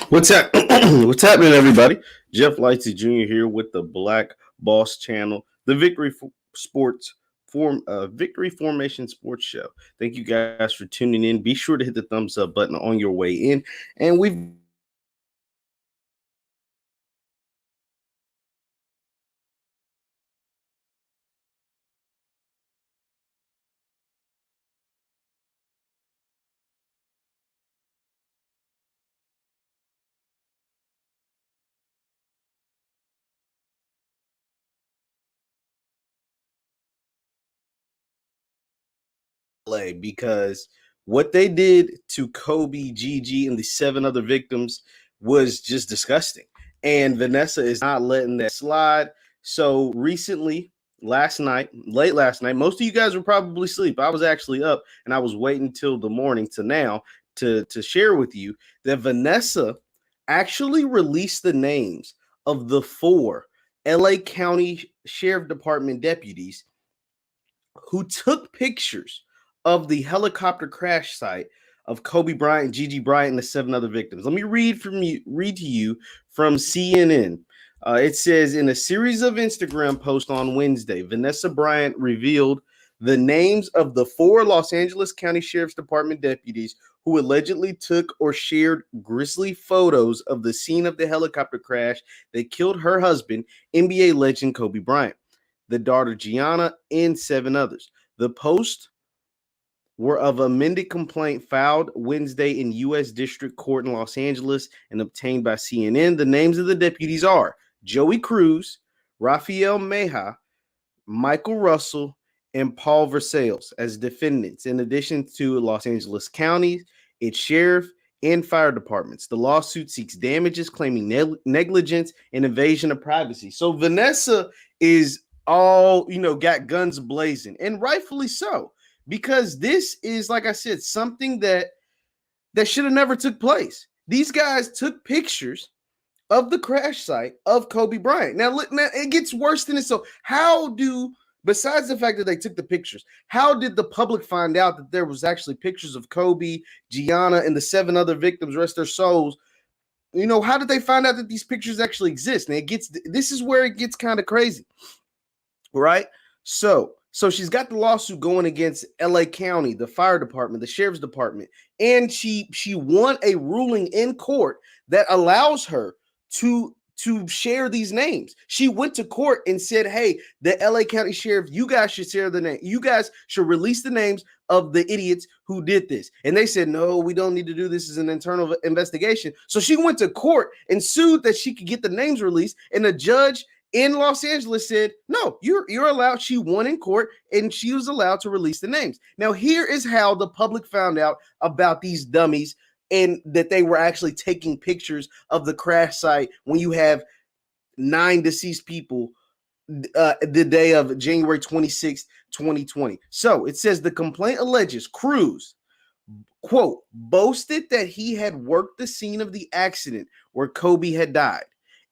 What's that? What's happening, everybody? Jeff Lightsy Jr. here with the Black Boss Channel, the Victory Formation Sports Show. Thank you guys for tuning in. Be sure to hit the thumbs up button on your way in, and we've because what they did to Kobe, Gigi, and the seven other victims was just disgusting. And Vanessa is not letting that slide. So recently, late last night, most of you guys were probably asleep. I was actually up and I was waiting till the morning to now to share with you that Vanessa actually released the names of the four LA County Sheriff Department deputies who took pictures of the helicopter crash site of Kobe Bryant, Gigi Bryant, and the seven other victims. Let me read to you from CNN. It says in a series of Instagram posts on Wednesday, Vanessa Bryant revealed the names of the four Los Angeles County Sheriff's Department deputies who allegedly took or shared grisly photos of the scene of the helicopter crash that killed her husband, NBA legend Kobe Bryant, the daughter Gianna, and seven others. The posts were of amended complaint filed Wednesday in U.S. District Court in Los Angeles and obtained by CNN. The names of the deputies are Joey Cruz, Rafael Meja, Michael Russell, and Paul Versailles as defendants, in addition to Los Angeles County, its sheriff, and fire departments. The lawsuit seeks damages, claiming negligence and invasion of privacy. So Vanessa is all, got guns blazing, and rightfully so, because this is, like I said, something that should have never took place. These guys took pictures of the crash site of Kobe Bryant. Now, look, it gets worse than this. So besides the fact that they took the pictures, how did the public find out that there was actually pictures of Kobe, Gianna, and the seven other victims, rest their souls? How did they find out that these pictures actually exist? And this is where it gets kind of crazy, right? So she's got the lawsuit going against LA County, the fire department, the sheriff's department, and she won a ruling in court that allows her to share these names. She went to court and said, hey, the LA County Sheriff, you guys should share the name. You guys should release the names of the idiots who did this. And they said, no, we don't need to do this as an internal investigation. So she went to court and sued that she could get the names released. And the judge in Los Angeles said, no, you're allowed. She won in court and she was allowed to release the names. Now, here is how the public found out about these dummies and that they were actually taking pictures of the crash site when you have 9 deceased people the day of January 26, 2020. So it says the complaint alleges Cruz, quote, boasted that he had worked the scene of the accident where Kobe had died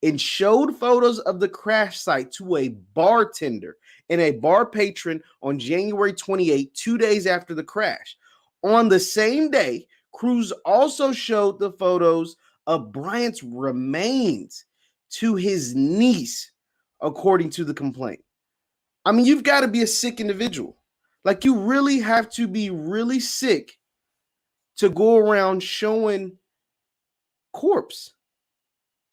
and showed photos of the crash site to a bartender and a bar patron on January 28, 2 days after the crash. On the same day, Cruz also showed the photos of Bryant's remains to his niece, according to the complaint. I mean, you've got to be a sick individual. Like, you really have to be really sick to go around showing corpse.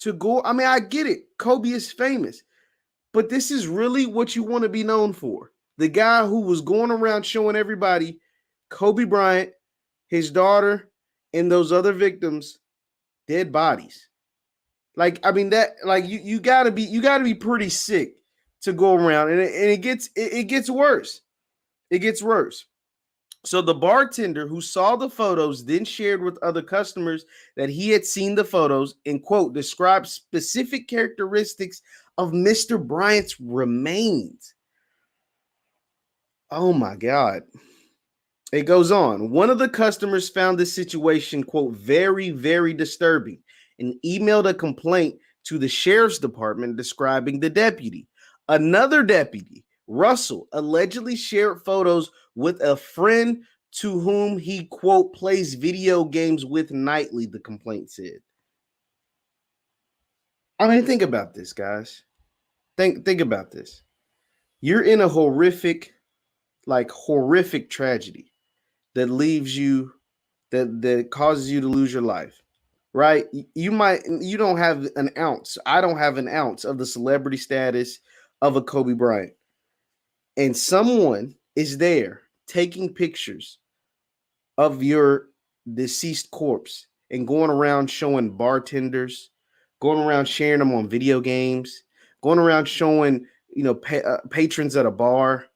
I get it. Kobe is famous, but this is really what you want to be known for. The guy who was going around showing everybody Kobe Bryant, his daughter, and those other victims' dead bodies. You gotta be pretty sick to go around, and it gets worse. It gets worse. So the bartender who saw the photos then shared with other customers that he had seen the photos and, quote, described specific characteristics of Mr. Bryant's remains. Oh my God. It goes on. One of the customers found this situation, quote, very, very disturbing and emailed a complaint to the sheriff's department describing the deputy. Another deputy, Russell, allegedly shared photos with a friend to whom he, quote, plays video games with nightly, the complaint said. I mean, think about this, guys. Think about this. You're in a horrific tragedy that leaves you that causes you to lose your life. Right? You don't have an ounce. I don't have an ounce of the celebrity status of a Kobe Bryant. And someone is there taking pictures of your deceased corpse and going around showing bartenders, going around sharing them on video games, going around showing patrons at a bar.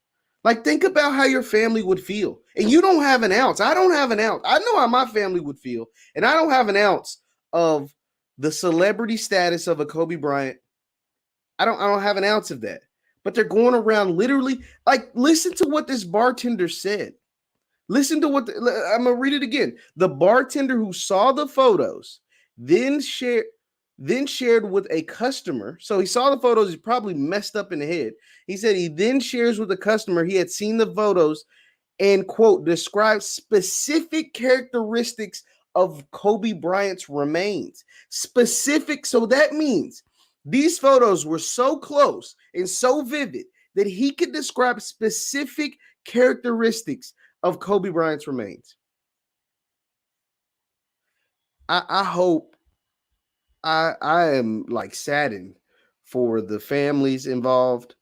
Like, think about how your family would feel, and you don't have an ounce. I don't have an ounce. I know how my family would feel, and I don't have an ounce of the celebrity status of a Kobe Bryant. I don't have an ounce of that. But they're going around literally, like, listen to what this bartender said. Listen to I'm gonna read it again. The bartender who saw the photos then shared with a customer. So he saw the photos, he's probably messed up in the head. He said he then shares with the customer he had seen the photos and, quote, describes specific characteristics of Kobe Bryant's remains. Specific, so that means these photos were so close and so vivid that he could describe specific characteristics of Kobe Bryant's remains. I hope I am like saddened for the families involved.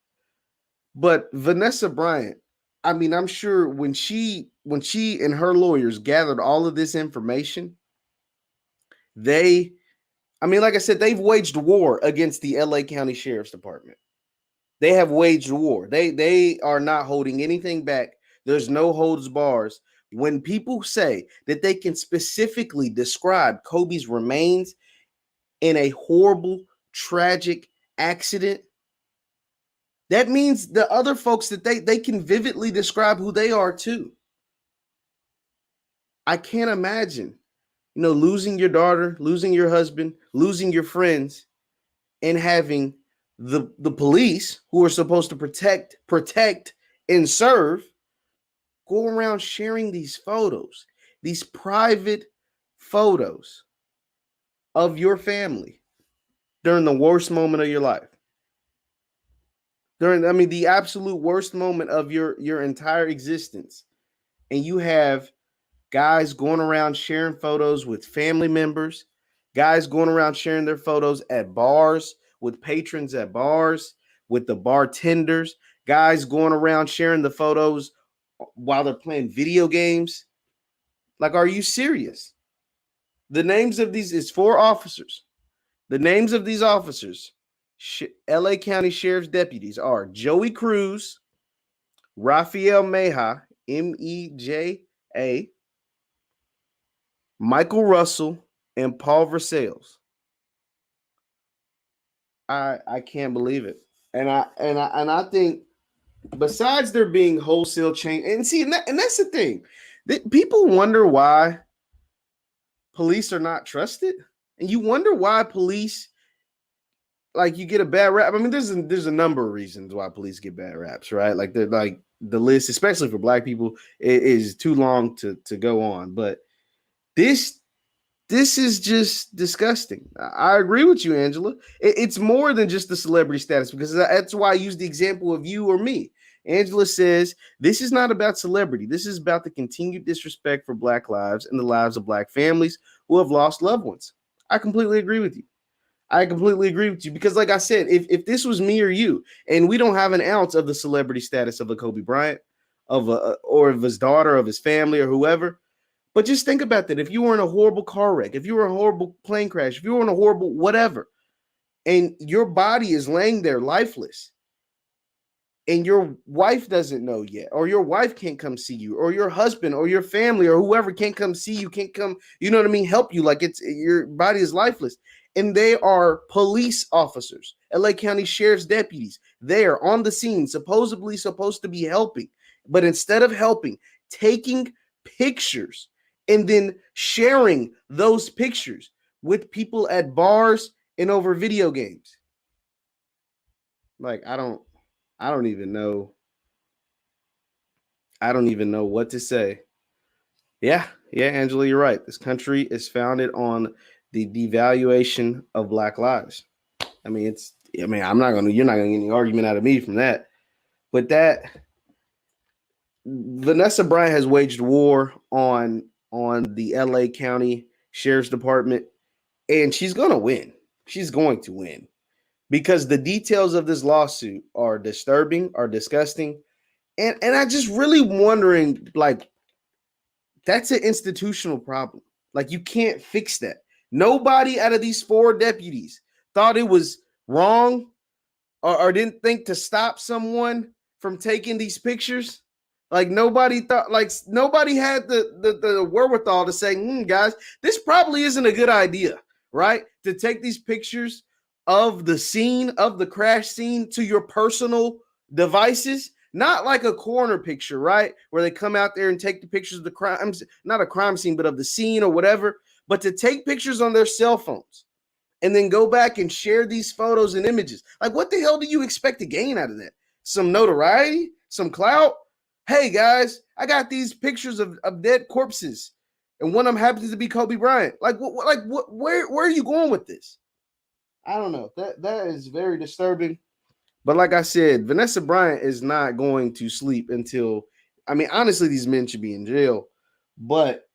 But Vanessa Bryant, I mean, I'm sure when she and her lawyers gathered all of this information, like I said, they've waged war against the LA County Sheriff's Department. They have waged war. They are not holding anything back. There's no holds bars. When people say that they can specifically describe Kobe's remains in a horrible, tragic accident, that means the other folks that they can vividly describe who they are too. I can't imagine, losing your daughter, losing your husband, losing your friends, and having the police, who are supposed to protect and serve, go around sharing these photos, these private photos of your family during the worst moment of your life. The absolute worst moment of your entire existence. And you have guys going around sharing photos with family members, guys going around sharing their photos at bars, with patrons at bars, with the bartenders, guys going around sharing the photos while they're playing video games. Like, are you serious? The names of these is 4 officers. The names of these officers, LA County Sheriff's deputies, are Joey Cruz, Rafael Meja, Meja, Michael Russell, and Paul Versailles. I can't believe it. And I think, besides there being wholesale change, and that's the thing, that people wonder why police are not trusted, and you wonder why police, like, you get a bad rap. I mean, there's a number of reasons why police get bad raps, right? Like, they're like, the list, especially for Black people, is too long to go on. But this is just disgusting. I agree with you, Angela. It's more than just the celebrity status, because that's why I use the example of you or me. Angela says, this is not about celebrity. This is about the continued disrespect for Black lives and the lives of Black families who have lost loved ones. I completely agree with you. Because, like I said, if this was me or you, and we don't have an ounce of the celebrity status of a Kobe Bryant, or of his daughter, of his family, or whoever, but just think about that. If you were in a horrible car wreck, if you were in a horrible plane crash, if you were in a horrible whatever, and your body is laying there lifeless, and your wife doesn't know yet, or your wife can't come see you, or your husband or your family or whoever can't come see you, can't come, help you, like, it's your body is lifeless, and they are police officers, LA County Sheriff's deputies, there on the scene, supposedly supposed to be helping, but instead of helping, taking pictures and then sharing those pictures with people at bars and over video games. Like, I don't even know. I don't even know what to say. Yeah, Angela, you're right. This country is founded on the devaluation of Black lives. I mean, you're not gonna get any argument out of me from that. But that Vanessa Bryant has waged war on the LA County Sheriff's Department, and she's gonna win. She's going to win because the details of this lawsuit are disturbing, are disgusting, and I just really wondering, like, that's an institutional problem. Like, you can't fix that. Nobody out of these 4 deputies thought it was wrong or didn't think to stop someone from taking these pictures. Like, nobody thought, like, nobody had the wherewithal to say, guys, this probably isn't a good idea, right? To take these pictures of the scene, of the crash scene, to your personal devices. Not like a corner picture, right? Where they come out there and take the pictures of the crime, not a crime scene, but of the scene or whatever. But to take pictures on their cell phones and then go back and share these photos and images. Like, what the hell do you expect to gain out of that? Some notoriety? Some clout? Hey, guys, I got these pictures of dead corpses, and one of them happens to be Kobe Bryant. Like, where are you going with this? I don't know. That is very disturbing. But like I said, Vanessa Bryant is not going to sleep until, I mean, honestly, these men should be in jail. But,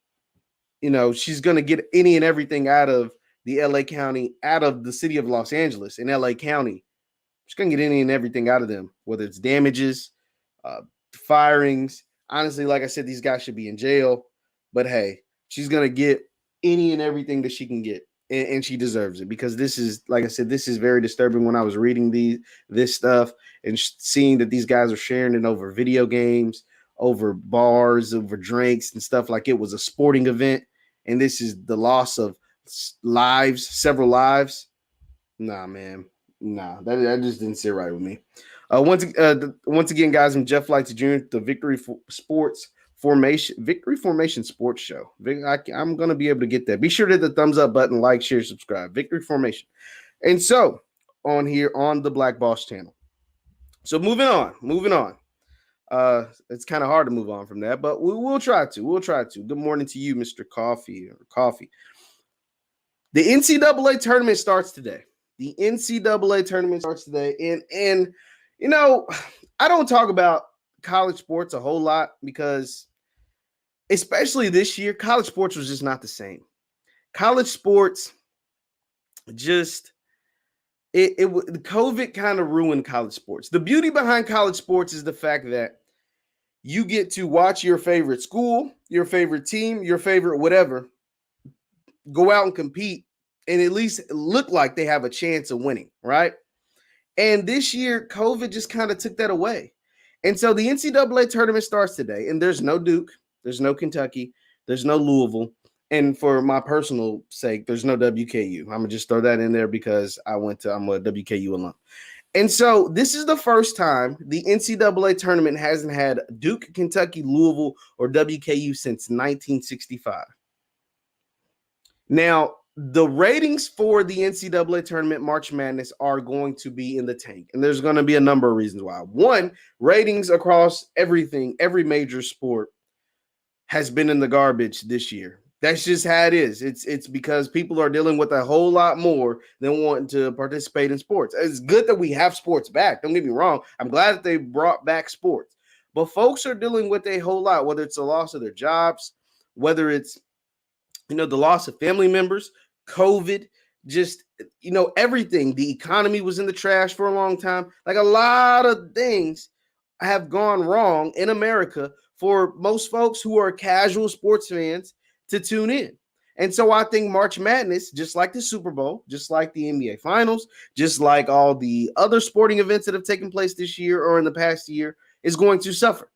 she's going to get any and everything out of the LA County, out of the city of Los Angeles in LA County. She's going to get any and everything out of them, whether it's damages, firings. Honestly, like I said, these guys should be in jail. But hey, she's going to get any and everything that she can get. And she deserves it, because this is, like I said, this is very disturbing. When I was reading this stuff and seeing that these guys are sharing it over video games, over bars, over drinks and stuff, like it was a sporting event, and this is the loss of lives, several lives. Nah, man. Nah, that just didn't sit right with me. Once again, guys, I'm Jeff Lightsy Jr., the Victory Formation Sports Show. I'm going to be able to get that. Be sure to hit the thumbs up button, like, share, subscribe. Victory Formation. And so, on here on the Black Boss channel. So, moving on. It's kind of hard to move on from that, but we'll try to. Good morning to you, Mr. Coffee. The NCAA tournament starts today. And I don't talk about college sports a whole lot because, especially this year, college sports was just not the same. College sports COVID kind of ruined college sports. The beauty behind college sports is the fact that you get to watch your favorite school, your favorite team, your favorite whatever, go out and compete and at least look like they have a chance of winning, right? And this year, COVID just kind of took that away. And so the NCAA tournament starts today, and there's no Duke, there's no Kentucky, there's no Louisville, and for my personal sake, there's no WKU. I'm going to just throw that in there because I'm a WKU alum. And so this is the first time the NCAA tournament hasn't had Duke, Kentucky, Louisville, or WKU since 1965. Now, the ratings for the NCAA tournament March Madness are going to be in the tank, and there's going to be a number of reasons why. One, ratings across everything, every major sport has been in the garbage this year. That's just how it is. It's because people are dealing with a whole lot more than wanting to participate in sports. It's good that we have sports back. Don't get me wrong. I'm glad that they brought back sports. But folks are dealing with a whole lot, whether it's the loss of their jobs, whether it's, the loss of family members, COVID, just, everything. The economy was in the trash for a long time. Like, a lot of things have gone wrong in America for most folks who are casual sports fans to tune in. And so I think March Madness, just like the Super Bowl, just like the NBA Finals, just like all the other sporting events that have taken place this year or in the past year, is going to suffer.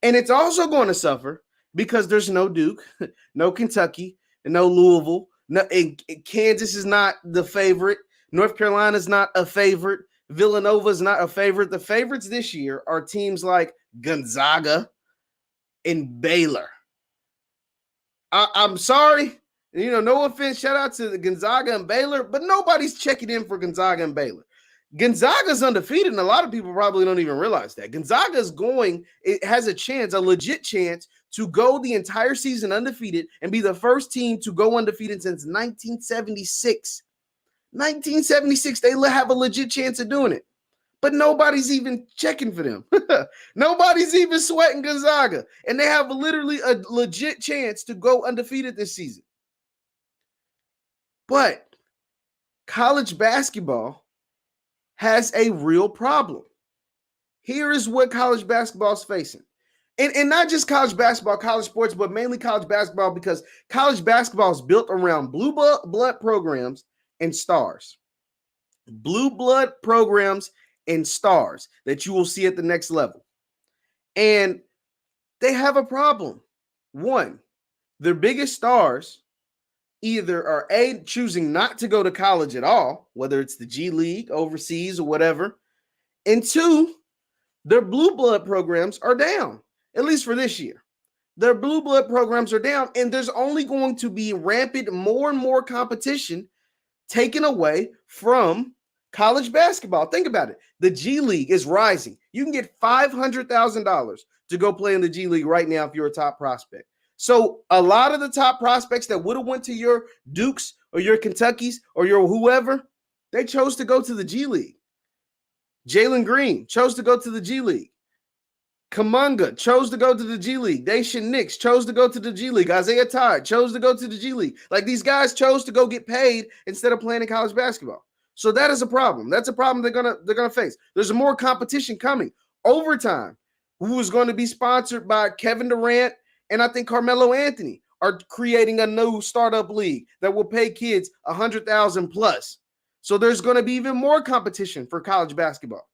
And it's also going to suffer because there's no Duke, no Kentucky, no Louisville. No, Kansas is not the favorite. North Carolina is not a favorite. Villanova is not a favorite. The favorites this year are teams like Gonzaga and Baylor. I'm sorry, no offense, shout out to the Gonzaga and Baylor, but nobody's checking in for Gonzaga and Baylor. Gonzaga's undefeated, and a lot of people probably don't even realize that. It has a legit chance to go the entire season undefeated and be the first team to go undefeated since 1976. 1976, they have a legit chance of doing it. But nobody's even checking for them. Nobody's even sweating Gonzaga. And they have literally a legit chance to go undefeated this season. But college basketball has a real problem. Here is what college basketball is facing. And not just college basketball, college sports, but mainly college basketball, because college basketball is built around blue blood programs and stars. Blue blood programs and stars that you will see at the next level. And they have a problem. One, their biggest stars either are choosing not to go to college at all, whether it's the G League, overseas, or whatever. And two, their blue blood programs are down, at least for this year. Their blue blood programs are down, and there's only going to be rampant more and more competition taken away from college basketball. Think about it. The G League is rising. You can get $500,000 to go play in the G League right now if you're a top prospect. So a lot of the top prospects that would have went to your Dukes or your Kentuckys or your whoever, they chose to go to the G League. Jalen Green chose to go to the G League. Kuminga chose to go to the G League. Daishen Nix chose to go to the G League. Isaiah Todd chose to go to the G League. Like, these guys chose to go get paid instead of playing in college basketball. So that is a problem. That's a problem they're gonna face. There's more competition coming. Overtime, who is going to be sponsored by Kevin Durant and I think Carmelo Anthony, are creating a new startup league that will pay kids $100,000 plus. So there's going to be even more competition for college basketball.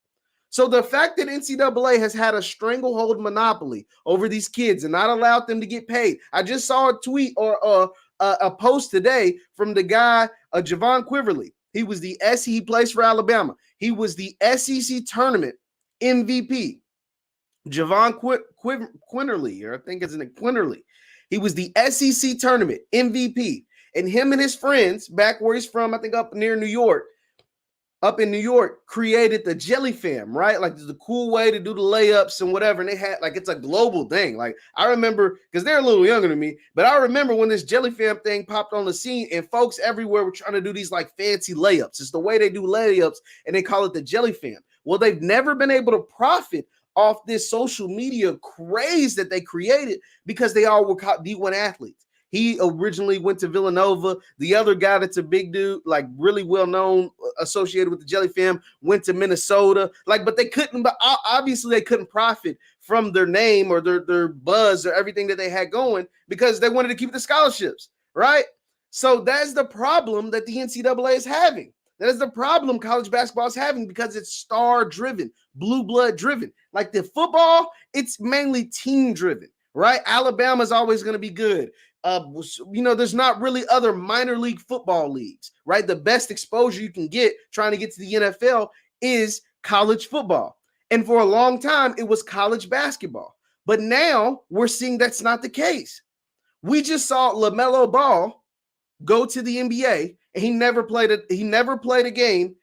So the fact that NCAA has had a stranglehold monopoly over these kids and not allowed them to get paid. I just saw a tweet or a post today from the guy, Javon Quiverly. He plays for Alabama. He was the SEC tournament MVP. Javon Quinterly, or I think it's Quinterly. He was the SEC tournament MVP. And him and his friends, back where he's from, I think up in New York, created the Jelly Fam, right? Like, there's a cool way to do the layups and whatever. And they had, like, it's a global thing. Like, I remember, because they're a little younger than me, but I remember when this Jelly Fam thing popped on the scene and folks everywhere were trying to do these, like, fancy layups. It's the way they do layups, and they call it the Jelly Fam. Well, they've never been able to profit off this social media craze that they created because they all were D1 athletes. He originally went to Villanova. The other guy that's a big dude, like really well known, associated with the Jelly Fam, went to Minnesota. Like, but they couldn't, but obviously they couldn't profit from their name or their buzz or everything that they had going because they wanted to keep the scholarships, right? So that's the problem that the NCAA is having. That is the problem college basketball is having because it's star-driven, blue blood-driven. Like the football, it's mainly team-driven, right? Alabama's always going to be good. There's not really other minor league football leagues, right? The best exposure you can get trying to get to the NFL is college football. And for a long time, it was college basketball. But now we're seeing that's not the case. We just saw LaMelo Ball go to the NBA, and he never played a game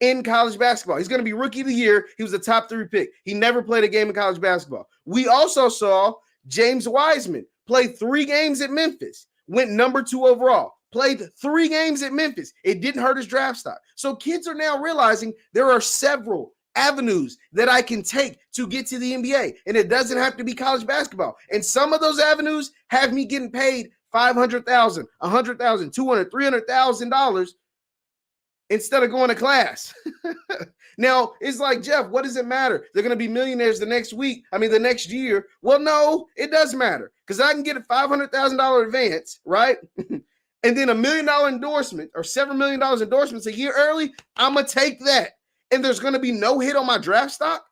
in college basketball. He's going to be rookie of the year. He was a top 3 pick. He never played a game in college basketball. We also saw James Wiseman played 3 games at Memphis, went number 2 overall, played 3 games at Memphis. It didn't hurt his draft stock. So kids are now realizing there are several avenues that I can take to get to the NBA, and it doesn't have to be college basketball. And some of those avenues have me getting paid $500,000, $100,000, $200,000, $300,000 instead of going to class. Now, it's like, Jeff, what does it matter? They're going to be millionaires the next year. Well, no, it does matter because I can get a $500,000 advance, right? And then $1 million endorsement or $7 million endorsements a year early. I'm going to take that. And there's going to be no hit on my draft stock.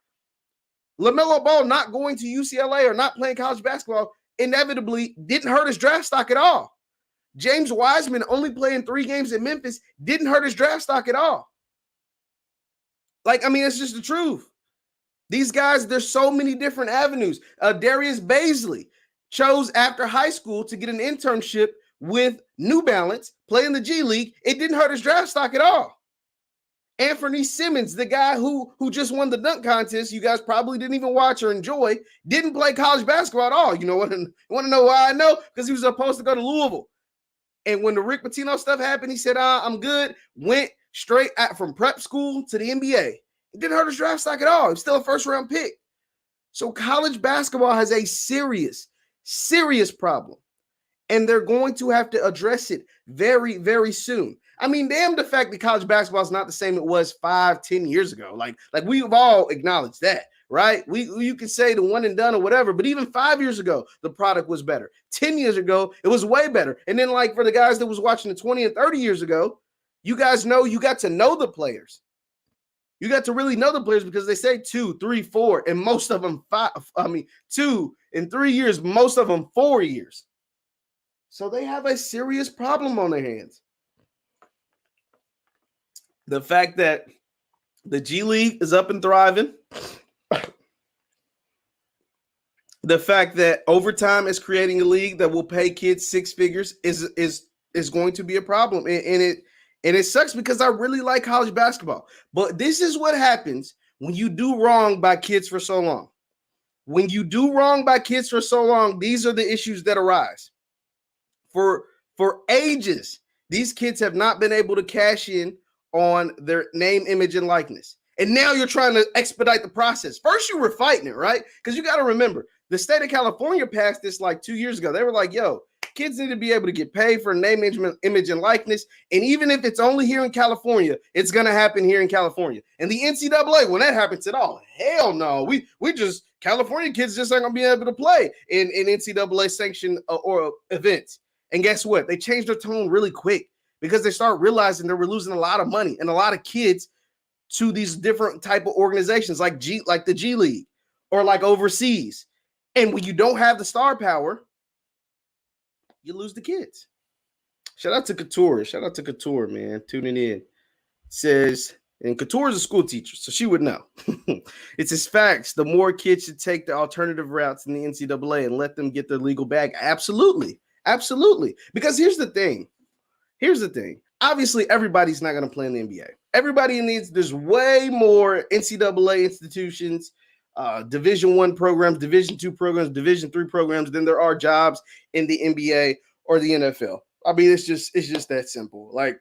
LaMelo Ball not going to UCLA or not playing college basketball inevitably didn't hurt his draft stock at all. James Wiseman only playing 3 games at Memphis didn't hurt his draft stock at all. It's just the truth. These guys, there's so many different avenues. Darius Baisley chose after high school to get an internship with New Balance, play in the G League. It didn't hurt his draft stock at all. Anthony Simmons, the guy who just won the dunk contest, you guys probably didn't even watch or enjoy, didn't play college basketball at all. You know what? You want to know why I know? Because he was supposed to go to Louisville. And when the Rick Pitino stuff happened, he said, I'm good. Went, straight from prep school to the NBA. It didn't hurt his draft stock at all. It was still a first-round pick. So college basketball has a serious, serious problem. And they're going to have to address it very, very soon. I mean, damn the fact that college basketball is not the same it was 5-10 years ago. Like we've all acknowledged that, right? You can say the one and done or whatever, but even 5 years ago, the product was better. 10 years ago, it was way better. And then like for the guys that was watching the 20 and 30 years ago, you guys know you got to know the players. You got to really know the players because they say 2, 3, 4, and most of them 2 and 3 years, most of them 4 years. So they have a serious problem on their hands. The fact that the G League is up and thriving, the fact that overtime is creating a league that will pay kids 6 figures is going to be a problem, and it sucks because I really like college basketball. But this is what happens when you do wrong by kids for so long. When you do wrong by kids for so long, these are the issues that arise. For ages, these kids have not been able to cash in on their name, image, and likeness. And now you're trying to expedite the process. First, you were fighting it, right? Because you got to remember, the state of California passed this like 2 years ago. They were like, yo, kids need to be able to get paid for name, image, and likeness. And even if it's only here in California, it's going to happen here in California. And the NCAA, when that happens, said, oh, hell no. We just, California kids just aren't going to be able to play in NCAA sanctioned or events. And guess what? They changed their tone really quick because they start realizing they were losing a lot of money and a lot of kids to these different type of organizations like the G League or like overseas. And when you don't have the star power, you lose the kids. Shout out to Couture, man, tuning in. Says, and Couture is a school teacher, so she would know. It's his facts. The more kids should take the alternative routes in the NCAA and let them get their legal bag. Absolutely. Absolutely. Because here's the thing. Obviously, everybody's not going to play in the NBA. Everybody needs, there's way more NCAA institutions, Division I programs, Division II programs, Division III programs than there are jobs in the NBA or the NFL. I mean, it's just that simple. Like,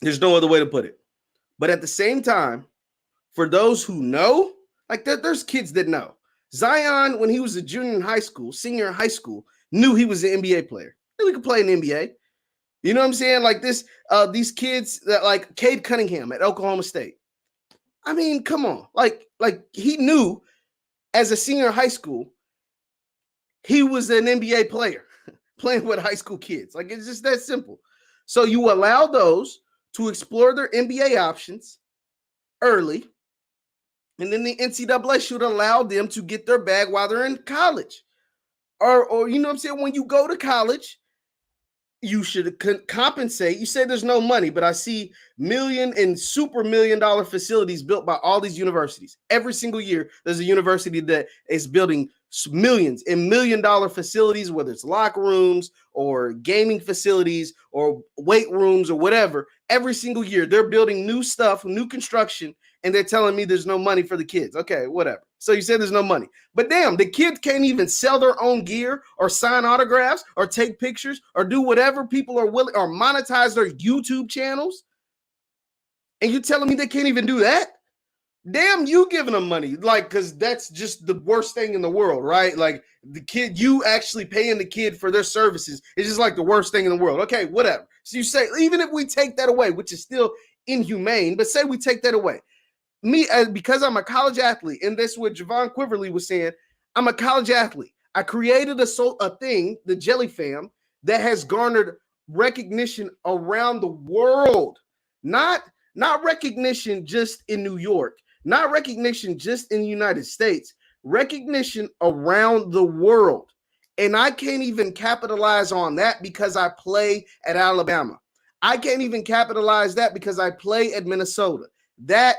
there's no other way to put it. But at the same time, for those who know, like there's kids that know. Zion, when he was a junior in high school, senior in high school, knew he was an NBA player. Knew he could play in the NBA. You know what I'm saying? Like these kids that like Cade Cunningham at Oklahoma State. I mean, come on. Like he knew as a senior in high school, he was an NBA player playing with high school kids. Like it's just that simple. So you allow those to explore their NBA options early, and then the NCAA should allow them to get their bag while they're in college. Or you know what I'm saying? When you go to college, you should compensate. You say there's no money, but I see million and super $1 million facilities built by all these universities. Every single year, there's a university that is building millions and $1 million facilities, whether it's locker rooms or gaming facilities or weight rooms or whatever. Every single year, they're building new stuff, new construction, and they're telling me there's no money for the kids. Okay, whatever. So you said there's no money. But damn, the kids can't even sell their own gear or sign autographs or take pictures or do whatever people are willing or monetize their YouTube channels. And you're telling me they can't even do that? Damn, you giving them money. Like, because that's just the worst thing in the world, right? Like the kid, you actually paying the kid for their services is just like the worst thing in the world. Okay, whatever. So you say, even if we take that away, which is still inhumane, but say we take that away. Me, because I'm a college athlete, and that's what Javon Quiverly was saying, I'm a college athlete. I created a thing, the Jelly Fam, that has garnered recognition around the world. Not recognition just in New York, not recognition just in the United States, recognition around the world. And I can't even capitalize on that because I play at Alabama. I can't even capitalize that because I play at Minnesota. That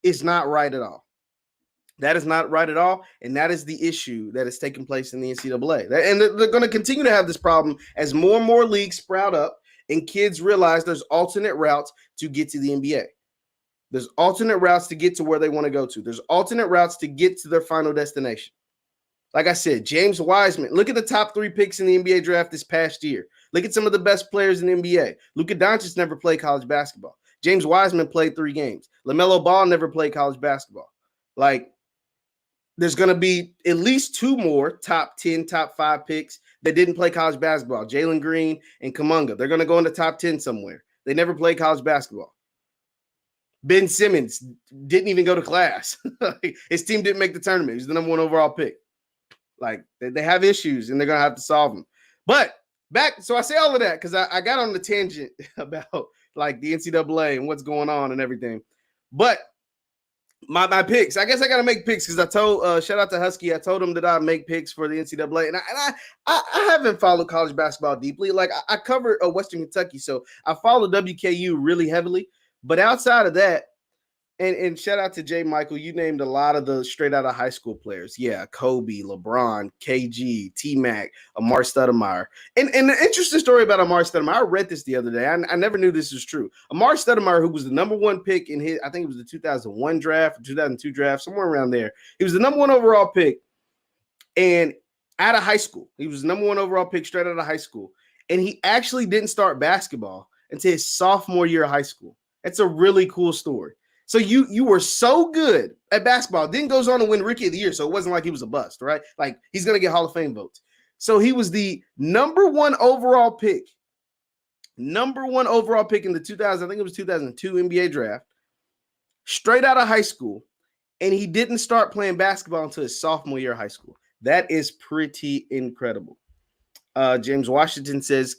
is not right at all. That is not right at all. And that is the issue that is taking place in the NCAA. And they're going to continue to have this problem as more and more leagues sprout up and kids realize there's alternate routes to get to the NBA. There's alternate routes to get to where they want to go to. There's alternate routes to get to their final destination. Like I said, James Wiseman. Look at the top 3 picks in the NBA draft this past year. Look at some of the best players in the NBA. Luka Doncic never played college basketball. James Wiseman played 3 games. LaMelo Ball never played college basketball. Like, there's going to be at least 2 more top 10, top 5 picks that didn't play college basketball. Jalen Green and Kuminga. They're going to go in the top 10 somewhere. They never played college basketball. Ben Simmons didn't even go to class. His team didn't make the tournament. He was the number 1 overall pick. Like, they have issues, and they're going to have to solve them. But back, so I say all of that because I got on the tangent about, like, the NCAA and what's going on and everything. But my picks, I guess I got to make picks because I told, shout out to Husky, I told him that I'd make picks for the NCAA. And I haven't followed college basketball deeply. Like, I covered Western Kentucky, so I follow WKU really heavily. But outside of that, and shout out to Jay Michael, you named a lot of the straight out of high school players. Yeah, Kobe, LeBron, KG, T-Mac, Amar Stoudemire. And the interesting story about Amar Stoudemire, I read this the other day. I never knew this was true. Amar Stoudemire, who was the number 1 pick in his, I think it was the 2001 draft, or 2002 draft, somewhere around there. He was the number 1 overall pick and out of high school. He was the number 1 overall pick straight out of high school. And he actually didn't start basketball until his sophomore year of high school. That's a really cool story. So you were so good at basketball, then goes on to win Rookie of the Year. So it wasn't like he was a bust, right? Like, he's going to get Hall of Fame votes. So he was the number 1 overall pick in the 2000, I think it was 2002 NBA draft, straight out of high school. And he didn't start playing basketball until his sophomore year of high school. That is pretty incredible. James Washington says,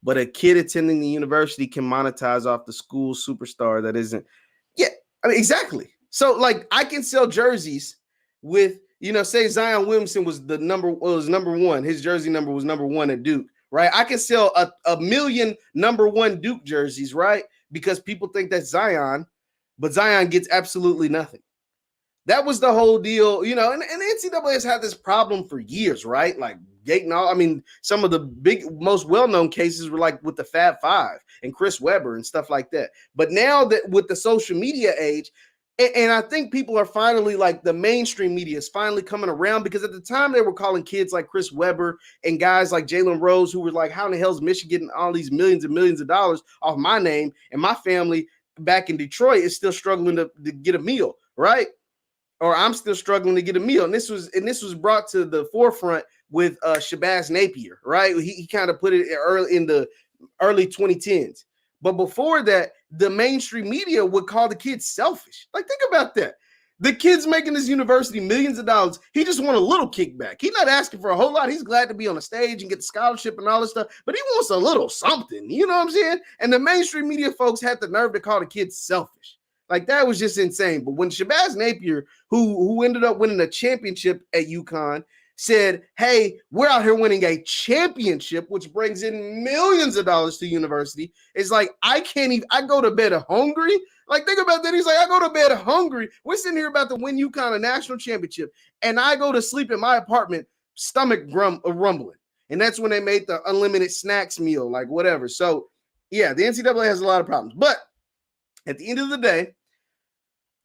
but a kid attending the university can monetize off the school superstar that isn't. Yeah, I mean, exactly. So, like, I can sell jerseys with, say Zion Williamson was number 1. His jersey number was number 1 at Duke, right? I can sell a million number 1 Duke jerseys, right? Because people think that's Zion, but Zion gets absolutely nothing. That was the whole deal, and the NCAA has had this problem for years, right? Like, I mean, some of the most well-known cases were like with the Fab Five and Chris Webber and stuff like that. But now that with the social media age, and I think people are finally, like, the mainstream media is finally coming around, because at the time they were calling kids like Chris Webber and guys like Jalen Rose, who were like, how in the hell is Michigan getting all these millions and millions of dollars off my name, and my family back in Detroit is still struggling to get a meal, right? Or I'm still struggling to get a meal. And this was brought to the forefront with Shabazz Napier, right? He kind of put it early in the early 2010s. But before that, the mainstream media would call the kids selfish. Like, think about that. The kid's making this university millions of dollars. He just want a little kickback. He's not asking for a whole lot. He's glad to be on the stage and get the scholarship and all this stuff, but he wants a little something. You know what I'm saying? And the mainstream media folks had the nerve to call the kids selfish. Like, that was just insane. But when Shabazz Napier, who ended up winning a championship at UConn, said, hey, we're out here winning a championship, which brings in millions of dollars to the university, it's like, I go to bed hungry. Like, think about that. He's like, I go to bed hungry. We're sitting here about to win UConn a national championship, and I go to sleep in my apartment, stomach rumbling. And that's when they made the unlimited snacks meal, like whatever. So, yeah, the NCAA has a lot of problems. But at the end of the day,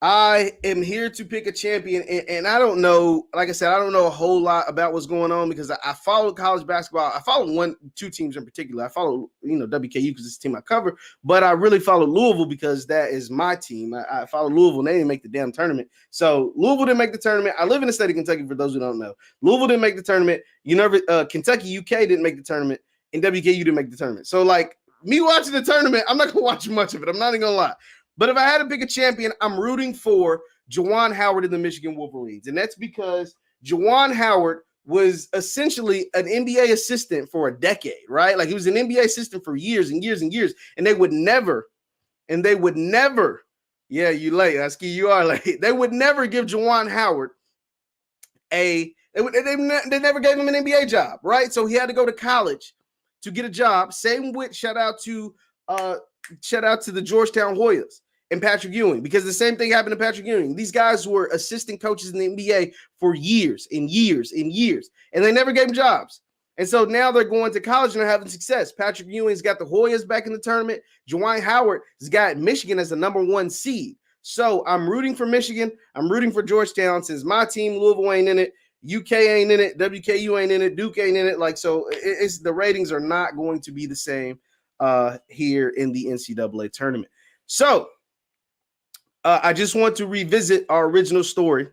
I am here to pick a champion, and I don't know, like I said, I don't know a whole lot about what's going on, because I follow college basketball. I follow two teams in particular. I follow, WKU because it's the team I cover, but I really follow Louisville because that is my team. I follow Louisville, and they didn't make the damn tournament. So Louisville didn't make the tournament. I live in the state of Kentucky, for those who don't know. Louisville didn't make the tournament. Kentucky, UK didn't make the tournament, and WKU didn't make the tournament. So, like, me watching the tournament, I'm not going to watch much of it. I'm not even going to lie. But if I had to pick a champion, I'm rooting for Juwan Howard and the Michigan Wolverines. And that's because Juwan Howard was essentially an NBA assistant for a decade, right? Like, he was an NBA assistant for years and years and years. And they would never, yeah, you late, Husky, you are late. They would never give Juwan Howard they never gave him an NBA job, right? So he had to go to college to get a job. Same with shout out to the Georgetown Hoyas and Patrick Ewing, because the same thing happened to Patrick Ewing. These guys were assistant coaches in the NBA for years and years and years, and they never gave them jobs. And so now they're going to college and they're having success. Patrick Ewing's got the Hoyas back in the tournament. Juwan Howard has got Michigan as the number 1 seed. So I'm rooting for Michigan. I'm rooting for Georgetown. Since my team, Louisville, ain't in it, UK ain't in it, WKU ain't in it, Duke ain't in it. Like, so it's the ratings are not going to be the same here in the NCAA tournament. So I just want to revisit our original story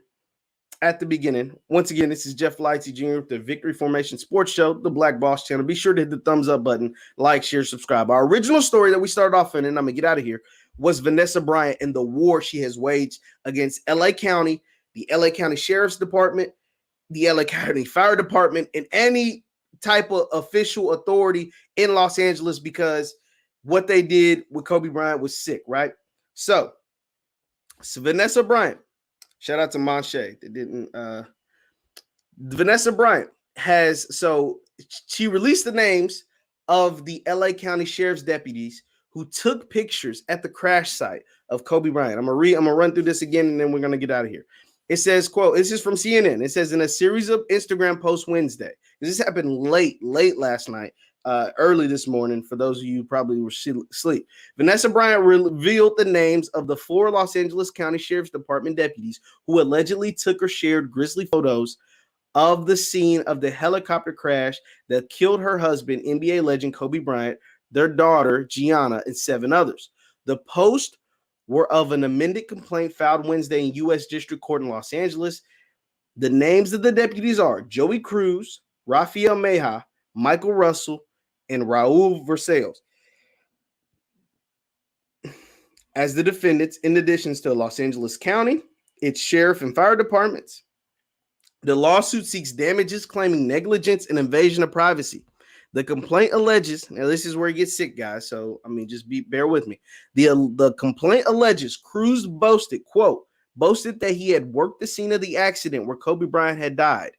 at the beginning. Once again, this is Jeff Lightsy Jr. with the Victory Formation Sports Show, the Black Boss Channel. Be sure to hit the thumbs up button, like, share, subscribe. Our original story that we started off in, and I'm going to get out of here, was Vanessa Bryant and the war she has waged against LA County, the LA County Sheriff's Department, the LA County Fire Department, and any type of official authority in Los Angeles, because what they did with Kobe Bryant was sick, right? So Vanessa Bryant, shout out to Monche that didn't. Vanessa Bryant she released the names of the LA County Sheriff's deputies who took pictures at the crash site of Kobe Bryant. I'm gonna run through this again, and then we're gonna get out of here. It says, quote, this is from CNN. It says, in a series of Instagram posts Wednesday, this happened late last night, early this morning, for those of you who probably were asleep. Vanessa Bryant revealed the names of the 4 Los Angeles County Sheriff's Department deputies who allegedly took or shared grisly photos of the scene of the helicopter crash that killed her husband, NBA legend Kobe Bryant, their daughter, Gianna, and 7 others. The posts were of an amended complaint filed Wednesday in U.S. District Court in Los Angeles. The names of the deputies are Joey Cruz, Rafael Meja, Michael Russell, and Raul Versailles as the defendants, in addition to Los Angeles County, its sheriff and fire departments. The lawsuit seeks damages claiming negligence and invasion of privacy. The complaint alleges, now this is where it gets sick, guys, so I mean, just bear with me. The complaint alleges Cruz boasted that he had worked the scene of the accident where Kobe Bryant had died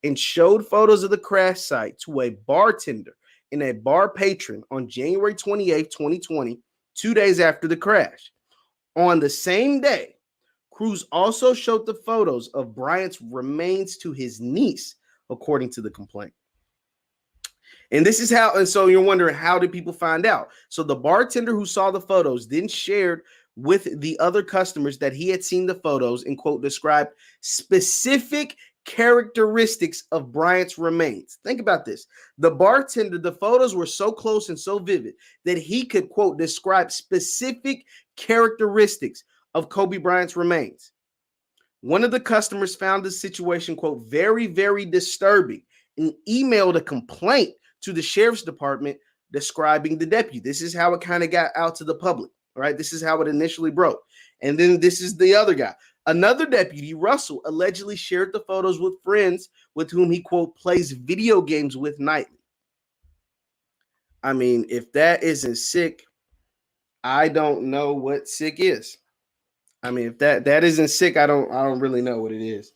and showed photos of the crash site to a bartender and a bar patron on January 28, 2020, 2 days after the crash. On the same day, Cruz also showed the photos of Bryant's remains to his niece, according to the complaint. And this is how, and so you're wondering, how did people find out? So the bartender who saw the photos then shared with the other customers that he had seen the photos and, quote, described specific characteristics of Bryant's remains. Think about this. The bartender, the photos were so close and so vivid that he could, quote, describe specific characteristics of Kobe Bryant's remains. One of the customers found the situation, quote, very, very disturbing and emailed a complaint to the sheriff's department describing the deputy. This is how it kind of got out to the public, right? This is how it initially broke. And then this is the other guy. Another deputy, Russell, allegedly shared the photos with friends with whom he, quote, plays video games with nightly. I mean, if that isn't sick, I don't know what sick is. I mean, if that isn't sick, I don't really know what it is.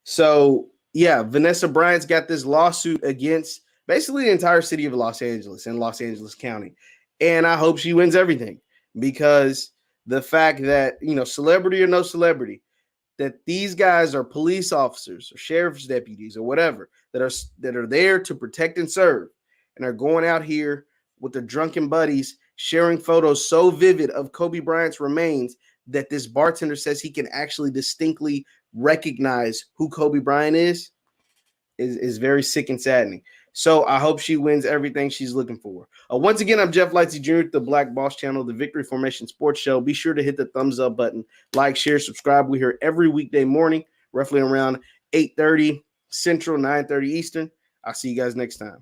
So yeah, Vanessa Bryant's got this lawsuit against basically the entire city of Los Angeles and Los Angeles County. And I hope she wins everything, because the fact that, celebrity or no celebrity, that these guys are police officers or sheriff's deputies or whatever that are there to protect and serve, and are going out here with their drunken buddies sharing photos so vivid of Kobe Bryant's remains that this bartender says he can actually distinctly recognize who Kobe Bryant is very sick and saddening. So I hope she wins everything she's looking for. Once again, I'm Jeff Lightsy Jr., the Black Boss Channel, the Victory Formation Sports Show. Be sure to hit the thumbs up button, like, share, subscribe. We're here every weekday morning, roughly around 8:30 Central, 9:30 Eastern. I'll see you guys next time.